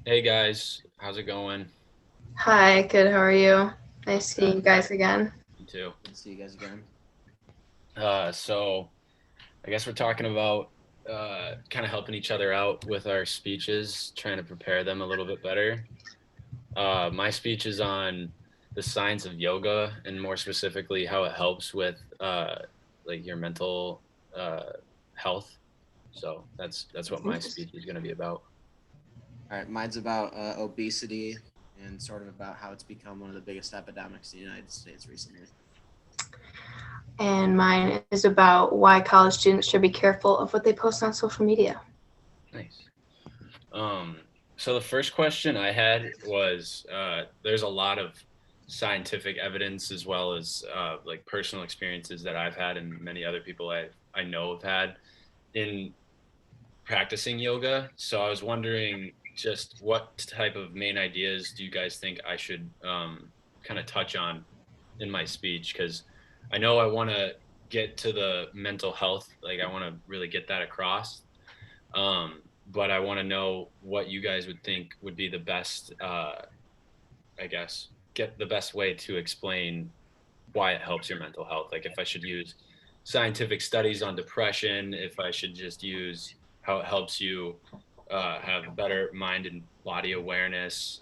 Hey guys, how's it going? Hi, good. How are you? Nice seeing you guys again. You too. Good to see you guys again. So I guess we're talking about kind of helping each other out with our speeches, trying to prepare them a little bit better. My speech is on the science of yoga and more specifically how it helps with like your mental uh, health. So that's what my speech is going to be about. All right, mine's about obesity and sort of about how it's become one of the biggest epidemics in the United States recently. And mine is about why college students should be careful of what they post on social media. Nice. Um, so the first question I had was there's a lot of scientific evidence as well as like personal experiences that I've had and many other people I know have had in practicing yoga. So I was wondering just what type of main ideas do you guys think I should kind of touch on in my speech? Because I know I want to get to the mental health, like I want to really get that across. But I want to know what you guys would think would be the best, I guess, get the best way to explain why it helps your mental health. Like if I should use scientific studies on depression, if I should just use how it helps you have better mind and body awareness,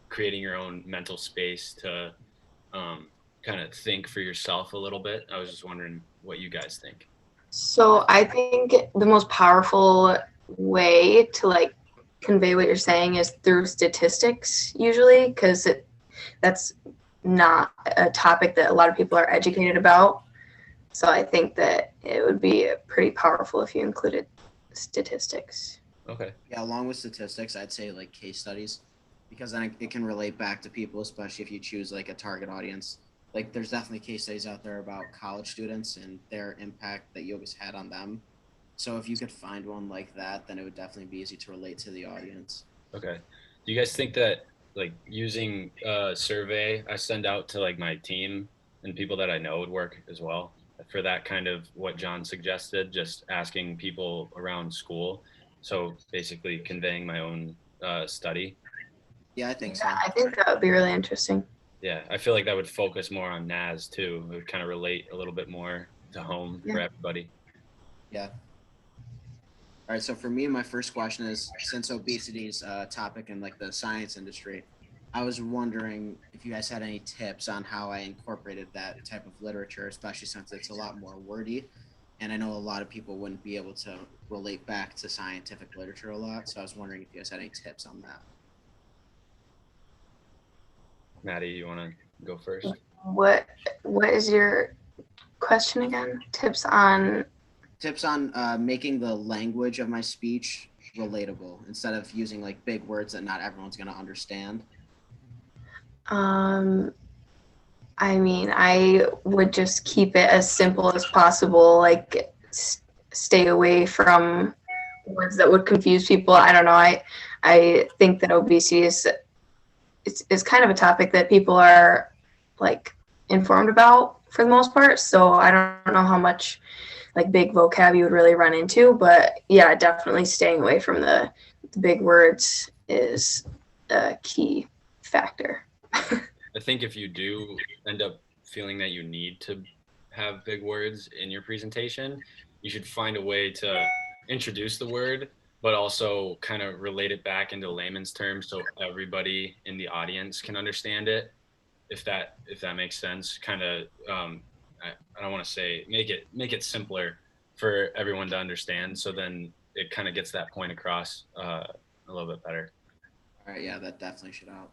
creating your own mental space to kind of think for yourself a little bit. I was just wondering what you guys think. So I think the most powerful way to convey what you're saying is through statistics usually because that's not a topic that a lot of people are educated about. So I think that it would be pretty powerful if you included statistics. Okay. Yeah, along with statistics, I'd say like case studies because then it can relate back to people, especially if you choose like a target audience. Like there's definitely case studies out there about college students and their impact that yoga's had on them. So if you could find one like that, then it would definitely be easy to relate to the audience. Okay. Do you guys think that like using a survey I send out to like my team and people that I know would work as well for that kind of what John suggested, just asking people around school. So basically conveying my own study. Yeah, I think Yeah, so. I think that would be really interesting. Yeah, I feel like that would focus more on NAS too. It would kind of relate a little bit more to home Yeah. for everybody. Yeah. All right, so for me, my first question is since obesity is a topic in like the science industry, I was wondering if you guys had any tips on how I incorporated that type of literature, especially since it's a lot more wordy. And I know a lot of people wouldn't be able to relate back to scientific literature a lot. So I was wondering if you guys had any tips on that. Maddie, you want to go first? What what is your question again? Tips on Tips on making the language of my speech relatable instead of using like big words that not everyone's going to understand. um I mean, I would just keep it as simple as possible. Stay away from words that would confuse people. I don't know. I think that obesity is kind of a topic that people are like informed about for the most part. So I don't know how much like big vocab you would really run into, but yeah, definitely staying away from the big words is a key factor. I think if you do end up feeling that you need to have big words in your presentation, you should find a way to introduce the word, but also kind of relate it back into layman's terms so everybody in the audience can understand it. If that makes sense, kind of I don't want to say make it simpler for everyone to understand. So then it kind of gets that point across a little bit better. All right, yeah, that definitely should help.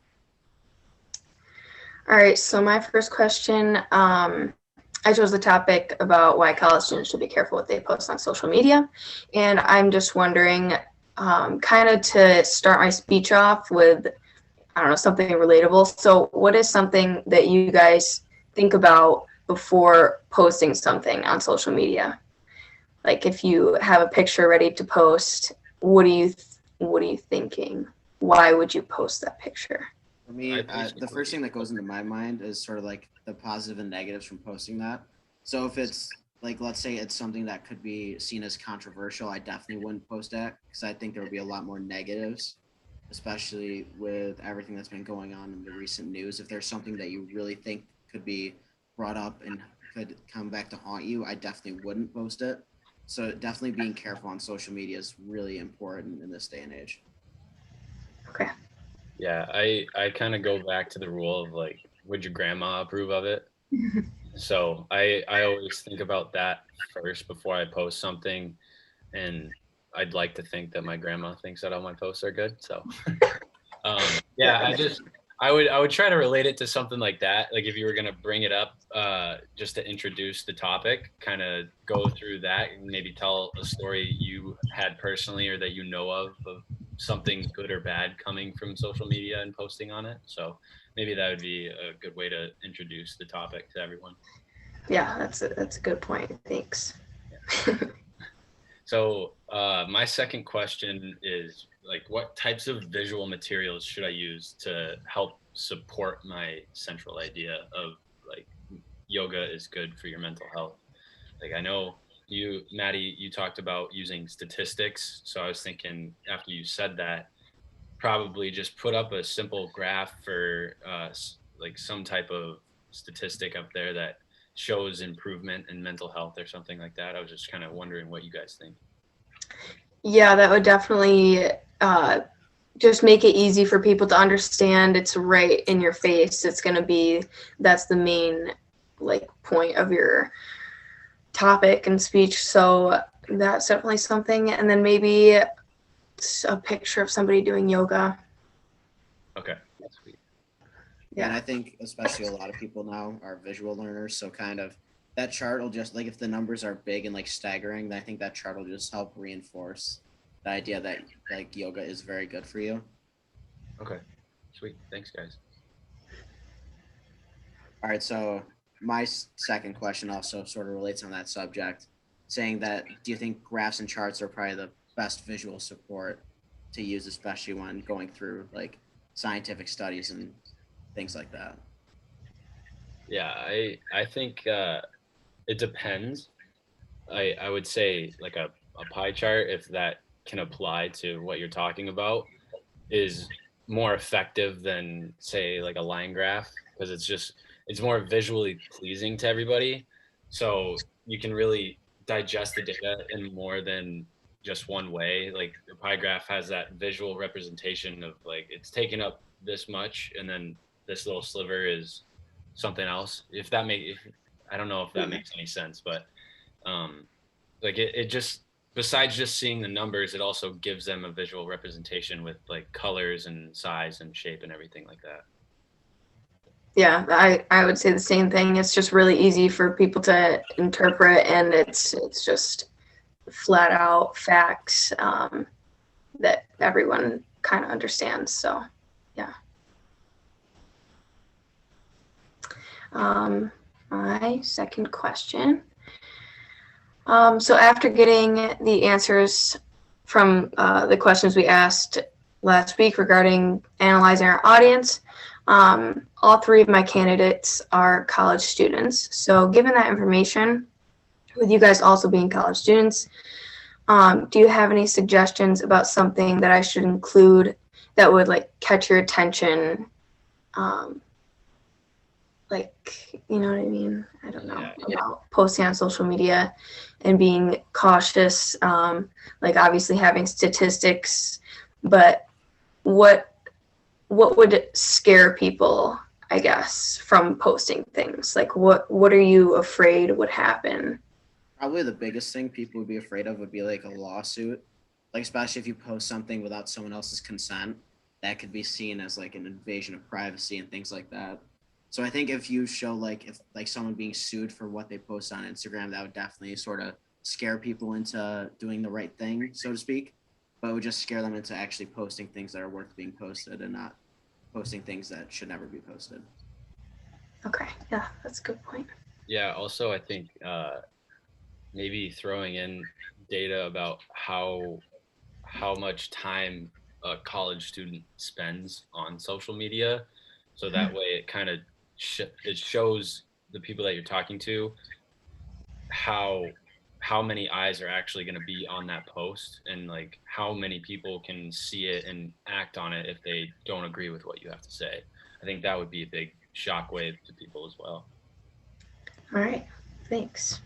All right, so my first question, I chose the topic about why college students should be careful what they post on social media. And I'm just wondering, kind of to start my speech off with, I don't know, something relatable. So, what is something that you guys think about before posting something on social media? Like, if you have a picture ready to post, what are you thinking? Why would you post that picture? For I me, the basically first thing that goes into my mind is sort of like the positive and negatives from posting that. So if it's like, let's say it's something that could be seen as controversial, I definitely wouldn't post that because I think there would be a lot more negatives. especially with everything that's been going on in the recent news. If there's something that you really think could be brought up and could come back to haunt you, I definitely wouldn't post it. So definitely being careful on social media is really important in this day and age. Okay. Yeah, I kind of go back to the rule of like, would your grandma approve of it? So I always think about that first before I post something, and I'd like to think that my grandma thinks that all my posts are good. So Yeah, yeah, I would try to relate it to something like that. Like if you were gonna bring it up, just to introduce the topic, kind of go through that and maybe tell a story you had personally or that you know of something good or bad coming from social media and posting on it. So maybe that would be a good way to introduce the topic to everyone. yeah, that's a good point. Thanks. So my second question is like, what types of visual materials should I use to help support my central idea of like yoga is good for your mental health? Like I know you, Maddie, you talked about using statistics. So I was thinking after you said that, probably just put up a simple graph for like some type of statistic up there that shows improvement in mental health or something like that. I was just kind of wondering what you guys think. Yeah, that would definitely just make it easy for people to understand. It's right in your face. It's going to be, that's the main like point of your topic and speech. So that's definitely something. And then maybe a picture of somebody doing yoga. Okay, sweet. Yeah, and Yeah. I think especially a lot of people now are visual learners, so kind of that chart will just like if the numbers are big and like staggering, then I think that chart will just help reinforce the idea that like yoga is very good for you. Okay, sweet. Thanks, guys. All right, so my second question also sort of relates on that subject, saying that do you think graphs and charts are probably the best visual support to use, especially when going through like scientific studies and things like that? Yeah, I think it depends. I would say like a pie chart, if that can apply to what you're talking about, is more effective than say like a line graph because it's more visually pleasing to everybody. So you can really digest the data in more than just one way. Like the pie graph has that visual representation of like it's taken up this much and then this little sliver is something else. If that make if I don't know if that makes any sense, but um like it just besides just seeing the numbers, it also gives them a visual representation with like colors and size and shape and everything like that. Yeah, I would say the same thing. It's just really easy for people to interpret, and it's just flat out facts that everyone kind of understands. So, yeah. My second question. So after getting the answers from the questions we asked last week regarding analyzing our audience, all three of my candidates are college students. So given that information, with you guys also being college students, do you have any suggestions about something that I should include that would like catch your attention? Like, you know what I mean? I don't know about posting on social media and being cautious. Like obviously having statistics, but what would scare people, I guess, from posting things? Like what are you afraid would happen? Probably the biggest thing people would be afraid of would be like a lawsuit. Like especially if you post something without someone else's consent, that could be seen as like an invasion of privacy and things like that. So I think if you show like if like someone being sued for what they post on Instagram, that would definitely sort of scare people into doing the right thing, so to speak. But it would just scare them into actually posting things that are worth being posted and not posting things that should never be posted. Okay, yeah, that's a good point. Yeah, also I think maybe throwing in data about how much time a college student spends on social media, so that way it kind of it shows the people that you're talking to how how many eyes are actually going to be on that post, and like how many people can see it and act on it if they don't agree with what you have to say. I think that would be a big shockwave to people as well. All right. Thanks.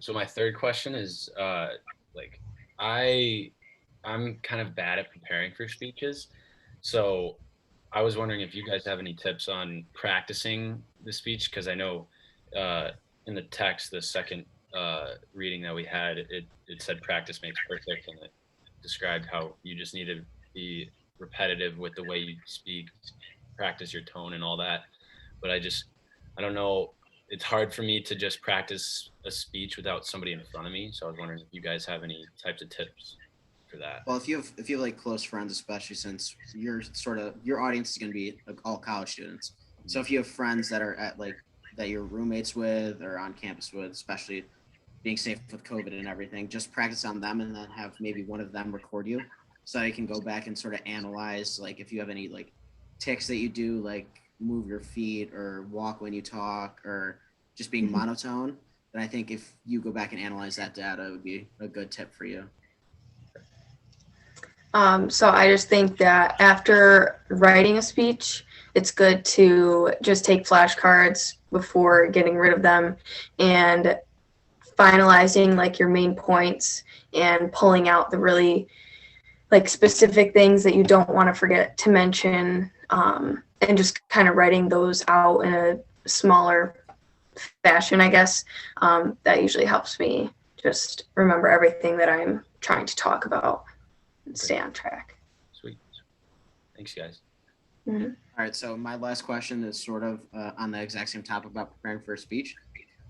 So my third question is like I I'm kind of bad at preparing for speeches. So I was wondering if you guys have any tips on practicing the speech, because I know uh, in the text, the second reading that we had, it said practice makes perfect, and it described how you just need to be repetitive with the way you speak, practice your tone and all that. But I don't know. It's hard for me to just practice a speech without somebody in front of me. So I was wondering if you guys have any types of tips for that. Well, if you have like close friends, especially since your audience is going to be like all college students. So if you have friends that are at like that you're roommates with or on campus with, especially being safe with COVID and everything, just practice on them and then have maybe one of them record you so you can go back and sort of analyze like if you have any like ticks that you do, like move your feet or walk when you talk or just being Mhm. monotone. Then I think if you go back and analyze that data, it would be a good tip for you. So I just think that after writing a speech, it's good to just take flashcards before getting rid of them and finalizing like your main points and pulling out the really like specific things that you don't want to forget to mention, and just kind of writing those out in a smaller fashion, I guess. That usually helps me just remember everything that I'm trying to talk about and stay on track. Sweet. Thanks, guys. Mhm. All right, so my last question is sort of on the exact same topic about preparing for a speech.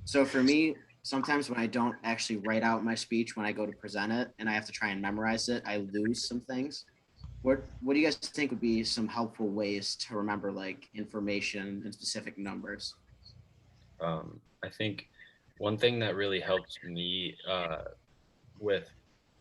So for me, sometimes when I don't actually write out my speech when I go to present it and I have to try and memorize it, I lose some things. What do you guys think would be some helpful ways to remember like information and specific numbers? I think one thing that really helps me with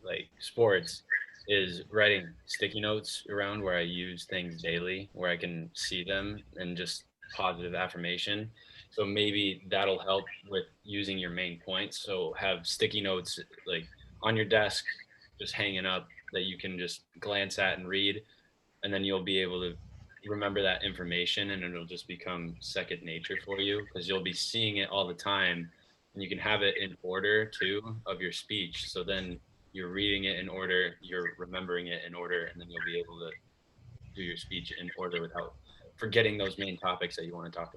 like sports is writing sticky notes around where I use things daily, where I can see them and just positive affirmation. So maybe that'll help with using your main points. So have sticky notes like on your desk, just hanging up that you can just glance at and read, and then you'll be able to remember that information, and it'll just become second nature for you because you'll be seeing it all the time, and you can have it in order too of your speech. So then you're reading it in order, you're remembering it in order, and then you'll be able to do your speech in order without forgetting those main topics that you want to talk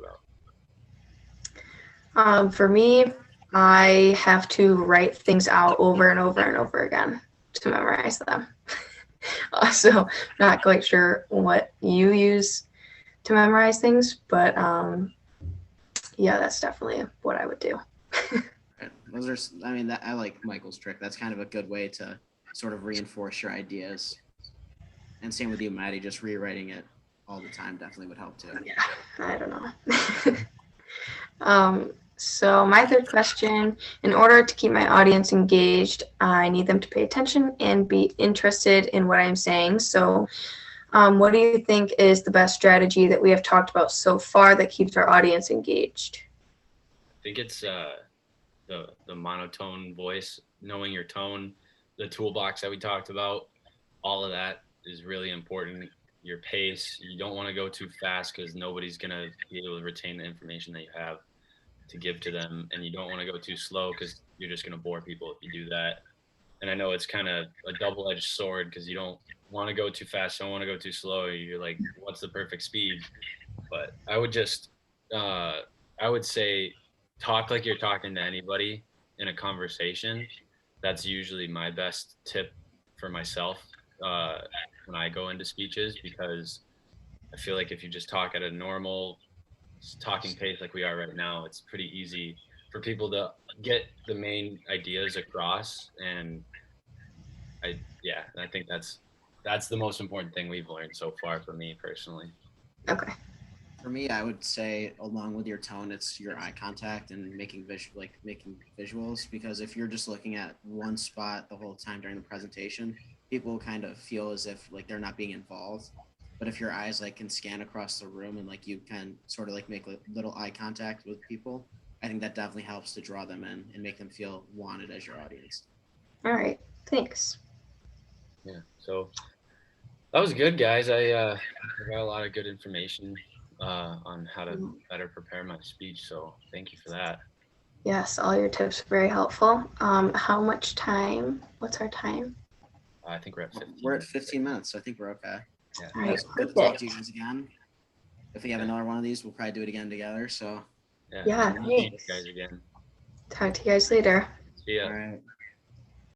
about. For me, I have to write things out over and over and over again to memorize them. Also, not quite sure what you use to memorize things, but yeah, that's definitely what I would do. Right. Those are, I mean, that I like Michael's trick. That's kind of a good way to sort of reinforce your ideas. And same with you, Maddie. Just rewriting it all the time definitely would help too. Yeah, I don't know. So my third question, in order to keep my audience engaged, I need them to pay attention and be interested in what I'm saying. So what do you think is the best strategy that we have talked about so far that keeps our audience engaged? I think it's the monotone voice, knowing your tone, the toolbox that we talked about, all of that is really important. Your pace, you don't want to go too fast because nobody's gonna be able to retain the information that you have to give to them, and you don't want to go too slow because you're just gonna bore people if you do that. And I know it's kind of a double-edged sword because you don't want to go too fast, don't want to go too slow. You're like, what's the perfect speed? But uh, I would say, talk like you're talking to anybody in a conversation. That's usually my best tip for myself uh, when I go into speeches, because I feel like if you just talk at a normal talking pace like we are right now, it's pretty easy for people to get the main ideas across. And I think that's the most important thing we've learned so far for me personally. Okay. For me, I would say along with your tone, it's your eye contact and making visuals. Because if you're just looking at one spot the whole time during the presentation, people kind of feel as if like they're not being involved. But if your eyes like can scan across the room and like you can sort of like make little eye contact with people, I think that definitely helps to draw them in and make them feel wanted as your audience. All right. Thanks. Yeah. So that was good, guys. I got a lot of good information on how to better prepare my speech. So thank you for that. Yes, all your tips are very helpful. How much time? What's our time? I think we're at 15. We're at 15 minutes, so I think we're okay. Yeah. All right. It's good to talk to Perfect. you guys again. If we have another one of these, we'll probably do it again together. So Yeah, Thank you thanks. guys again. Talk to you guys later. See ya. all right.